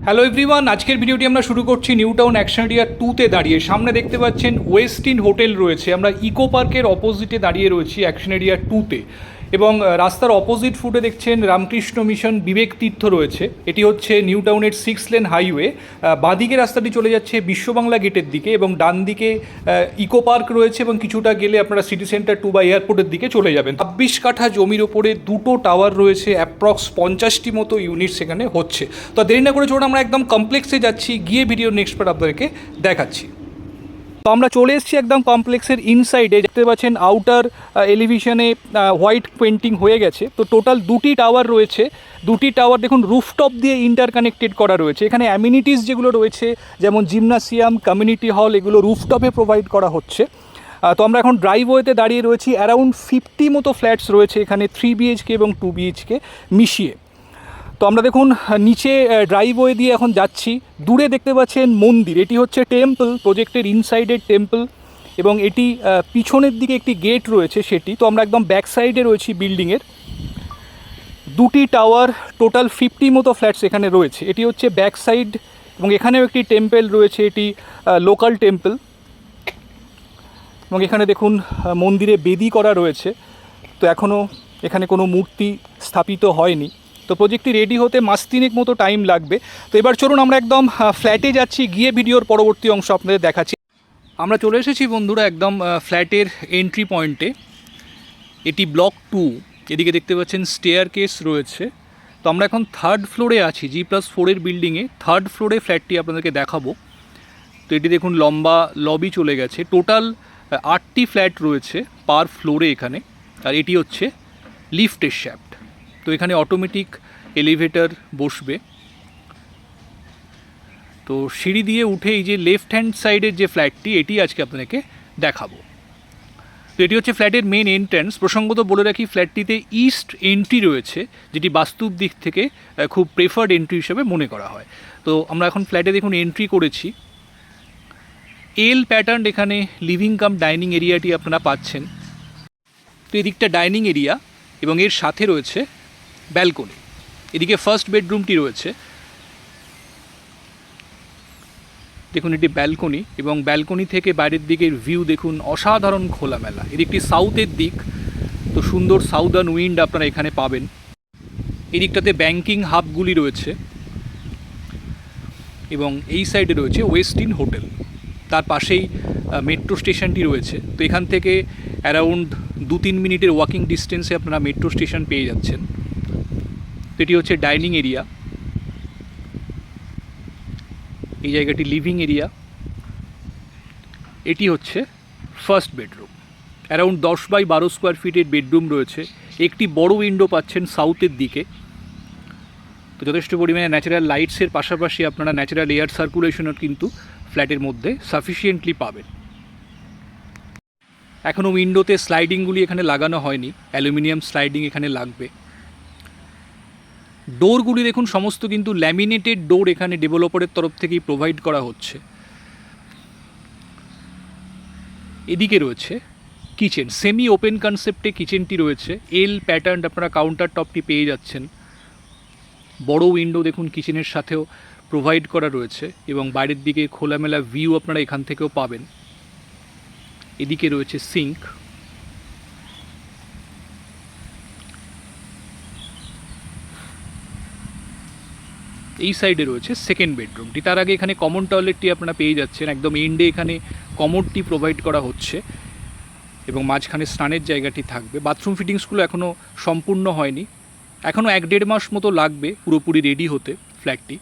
Hello everyone, আজকের ভিডিওটি আমরা শুরু করছি নিউ টাউন অ্যাকশন এরিয়া 2-তে দাঁড়িয়ে। সামনে দেখতে পাচ্ছেন ওয়েস্টিন হোটেল রয়েছে। আমরা ইকো পার্কের অপোজিটে দাঁড়িয়ে রয়েছি অ্যাকশন এরিয়া 2-তে, এবং রাস্তার অপোজিট ফুটে দেখছেন রামকৃষ্ণ মিশন বিবেক তীর্থ রয়েছে। এটি হচ্ছে নিউ টাউনের 6 লেন হাইওয়ে। বাঁদিকে রাস্তাটি চলে যাচ্ছে বিশ্ববাংলা গেটের দিকে, এবং ডান দিকে ইকো পার্ক রয়েছে, এবং কিছুটা গেলে আপনারা সিটি সেন্টার 2 বা এয়ারপোর্টের দিকে চলে যাবেন। 26 কাঠা জমির ওপরে দুটো টাওয়ার রয়েছে, অ্যাপ্রক্স 50টি মতো ইউনিট সেখানে হচ্ছে। তো দেরি না করে চলুন আমরা একদম কমপ্লেক্সে যাচ্ছি, গিয়ে ভিডিও নেক্সট পার্ট আপনাদেরকে দেখাচ্ছি। তো আমরা চলে এসেছি একদম কমপ্লেক্সের ইনসাইডে। দেখতে পাচ্ছেন আউটার এলিভেশনে হোয়াইট পেন্টিং হয়ে গেছে। তো টোটাল দুটি টাওয়ার রয়েছে। দুটি টাওয়ার দেখুন রুফটপ দিয়ে ইন্টারকানেক্টেড করা রয়েছে। এখানে অ্যামিনিটিস যেগুলো রয়েছে, যেমন জিমনাসিয়াম, কমিউনিটি হল, এগুলো রুফটপে প্রোভাইড করা হচ্ছে। তো আমরা এখন ড্রাইভওয়েতে দাঁড়িয়ে রয়েছি। অ্যারাউন্ড 50 মতো ফ্ল্যাটস রয়েছে এখানে, 3 BHK এবং 2 BHK মিশিয়ে। তো আমরা দেখুন নিচে ড্রাইভওয়ে দিয়ে এখন যাচ্ছি। দূরে দেখতে পাচ্ছেন মন্দির, এটি হচ্ছে টেম্পল, প্রজেক্টের ইনসাইডের টেম্পল, এবং এটি পিছনের দিকে একটি গেট রয়েছে সেটি। তো আমরা একদম ব্যাক সাইডে রয়েছি বিল্ডিংয়ের। দুটি টাওয়ার, টোটাল 50 মতো ফ্ল্যাটস এখানে রয়েছে। এটি হচ্ছে ব্যাক সাইড, এবং এখানেও একটি টেম্পল রয়েছে, এটি লোকাল টেম্পল। এবং এখানে দেখুন মন্দিরে বেদি করা রয়েছে। তো এখনও এখানে কোনো মূর্তি স্থাপিত হয়নি। তো প্রজেক্টটি রেডি হতে মাস 3 মতো টাইম লাগবে। তো এবার চলুন আমরা একদম ফ্ল্যাটে যাচ্ছি, গিয়ে ভিডিওর পরবর্তী অংশ আপনাদের দেখাচ্ছি। আমরা চলে এসেছি বন্ধুরা একদম ফ্ল্যাটের এন্ট্রি পয়েন্টে। এটি ব্লক 2। এদিকে দেখতে পাচ্ছেন স্টেয়ার কেস রয়েছে। তো আমরা এখন 3rd ফ্লোরে আছি, G+4 বিল্ডিংয়ে 3rd ফ্লোরে ফ্ল্যাটটি আপনাদেরকে দেখাবো। তো এটি দেখুন লম্বা লবি চলে গেছে। টোটাল 8টি ফ্ল্যাট রয়েছে পার ফ্লোরে এখানে। আর এটি হচ্ছে লিফটের শ্যাফট। তো এখানে অটোমেটিক এলিভেটর বসবে। তো সিঁড়ি দিয়ে উঠে এই যে লেফট হ্যান্ড সাইডের যে ফ্ল্যাটটি, এটি আজকে আপনাদেরকে দেখাবো। তো এটি হচ্ছে ফ্ল্যাটের মেন এন্ট্রান্স। প্রসঙ্গত বলে রাখি, ফ্ল্যাটটিতে ইস্ট এন্ট্রি রয়েছে, যেটি বাস্তুর দিক থেকে খুব প্রেফার্ড এন্ট্রি হিসেবে মনে করা হয়। তো আমরা এখন ফ্ল্যাটে দেখুন এন্ট্রি করেছি। এল প্যাটার্ন এখানে লিভিং কাম ডাইনিং এরিয়াটি আপনারা পাচ্ছেন। তো এদিকটা ডাইনিং এরিয়া, এবং এর সাথে রয়েছে ব্যালকনি। এদিকে ফার্স্ট বেডরুমটি রয়েছে। দেখুন এটি ব্যালকনি, এবং ব্যালকনি থেকে বাইরের দিকের ভিউ দেখুন অসাধারণ খোলামেলা। এদিকটি সাউথের দিক, তো সুন্দর সাউদার্ন উইন্ড আপনারা এখানে পাবেন। এদিকটাতে ব্যাংকিং হাবগুলি রয়েছে, এবং এই সাইডে রয়েছে ওয়েস্টিন হোটেল। তার পাশেই মেট্রো স্টেশনটি রয়েছে। তো এখান থেকে অ্যারাউন্ড 2-3 মিনিটের ওয়াকিং ডিস্টেন্সে আপনারা মেট্রো স্টেশন পেয়ে যাচ্ছেন। তো এটি হচ্ছে ডাইনিং এরিয়া। এই জায়গাটি লিভিং এরিয়া। এটি হচ্ছে first bedroom. Around 10x12 square ফিটের বেডরুম রয়েছে। একটি বড় উইন্ডো পাচ্ছেন সাউথের দিকে। তো যথেষ্ট পরিমাণে ন্যাচারাল লাইটসের পাশাপাশি আপনারা ন্যাচারাল এয়ার সার্কুলেশনও কিন্তু ফ্ল্যাটের মধ্যে সাফিসিয়েন্টলি পাবেন। এখনও উইন্ডোতে স্লাইডিংগুলি এখানে লাগানো হয়নি, অ্যালুমিনিয়াম স্লাইডিং এখানে লাগবে। ডোরগুলি দেখুন সমস্ত কিন্তু ল্যামিনেটেড ডোর এখানে ডেভেলপারের তরফ থেকেই প্রোভাইড করা হচ্ছে। এদিকে রয়েছে কিচেন, সেমি ওপেন কনসেপ্টে কিচেনটি রয়েছে। এল প্যাটার্ন আপনারা কাউন্টার টপটি পেয়ে যাচ্ছেন। বড় উইন্ডো দেখুন কিচেনের সাথেও প্রোভাইড করা রয়েছে, এবং বাইরের দিকে খোলামেলা ভিউ আপনারা এখান থেকেও পাবেন। এদিকে রয়েছে সিঙ্ক। এই সাইডে রয়েছে সেকেন্ড বেডরুমটি। তার আগে এখানে কমন টয়লেটটি আপনারা পেয়ে যাচ্ছেন। একদম এন্ডে এখানে কমোডটি প্রোভাইড করা হচ্ছে, এবং মাঝখানে স্নানের জায়গাটি থাকবে। বাথরুম ফিটিংসগুলো এখনও সম্পূর্ণ হয়নি, এখনও 1-1.5 মাস মতো লাগবে পুরোপুরি রেডি হতে ফ্ল্যাটটি।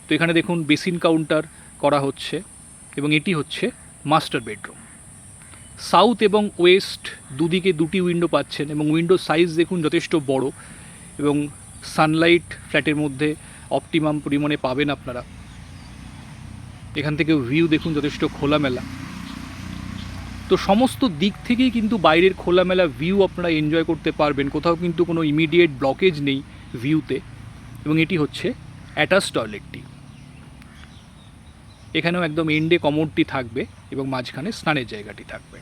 তো এখানে দেখুন বেসিন কাউন্টার করা হচ্ছে, এবং এটি হচ্ছে মাস্টার বেডরুম। সাউথ এবং ওয়েস্ট দুদিকে দুটি উইন্ডো পাচ্ছেন, এবং উইন্ডো সাইজ দেখুন যথেষ্ট বড়, এবং সানলাইট ফ্ল্যাটের মধ্যে অপটিমাম পরিমাণে পাবেন আপনারা। এখান থেকে ভিউ দেখুন যথেষ্ট খোলামেলা। তো সমস্ত দিক থেকেই কিন্তু বাইরের খোলামেলা ভিউ আপনারা এনজয় করতে পারবেন। কোথাও কিন্তু কোনো ইমিডিয়েট ব্লকেজ নেই ভিউতে। এবং এটি হচ্ছে অ্যাটাচ টয়লেটটি। এখানেও একদম এন্ডে কমোডটি থাকবে, এবং মাঝখানে স্নানের জায়গাটি থাকবে।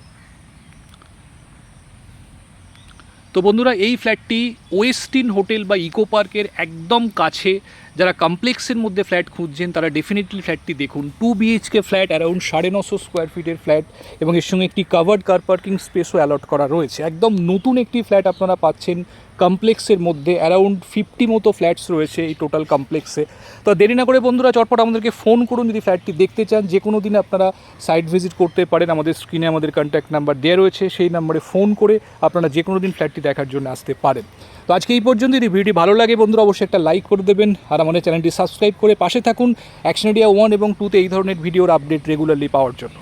তো বন্ধুরা, এই ফ্ল্যাটটি ওয়েস্টিন হোটেল বা ইকো পার্কের একদম কাছে যারা কমপ্লেক্সের মধ্যে ফ্ল্যাট খুঁজছেন তারা ডেফিনেটলি ফ্ল্যাটটি দেখুন। 2 BHK ফ্ল্যাট, অ্যারাউন্ড 950 স্কোয়ার ফিটের ফ্ল্যাট এবং এর সঙ্গে একটি কাভার্ড কার পার্কিং স্পেসও অ্যালট করা রয়েছে। একদম নতুন একটি ফ্ল্যাট আপনারা পাচ্ছেন কমপ্লেক্সের মধ্যে। অ্যারাউন্ড 50 মতো ফ্ল্যাটস রয়েছে এই টোটাল কমপ্লেক্সে। তো দেরি না করে বন্ধুরা চটপট আমাদেরকে ফোন করুন যদি ফ্ল্যাটটি দেখতে চান। যে কোনো দিন আপনারা সাইট ভিজিট করতে পারেন। আমাদের স্ক্রিনে আমাদের কন্ট্যাক্ট নাম্বার দেওয়া রয়েছে, সেই নাম্বারে ফোন করে আপনারা যে কোনো দিন ফ্ল্যাটটি দেখার জন্য আসতে পারেন। তো আজকে এই পর্যন্ত। যদি ভিডিওটি ভালো লাগে বন্ধুরা অবশ্যই একটা লাইক করে দেবেন আর আমাদের চ্যানেলটি সাবস্ক্রাইব করে পাশে থাকুন অ্যাকশন এরিয়া 1 এবং 2তে এই ধরনের ভিডিওর আপডেট রেগুলারলি পাওয়ার জন্য।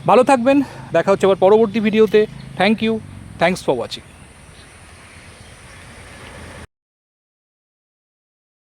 ভালো থাকবেন, দেখা হচ্ছে আবার পরবর্তী ভিডিওতে। Thank you, thanks for watching.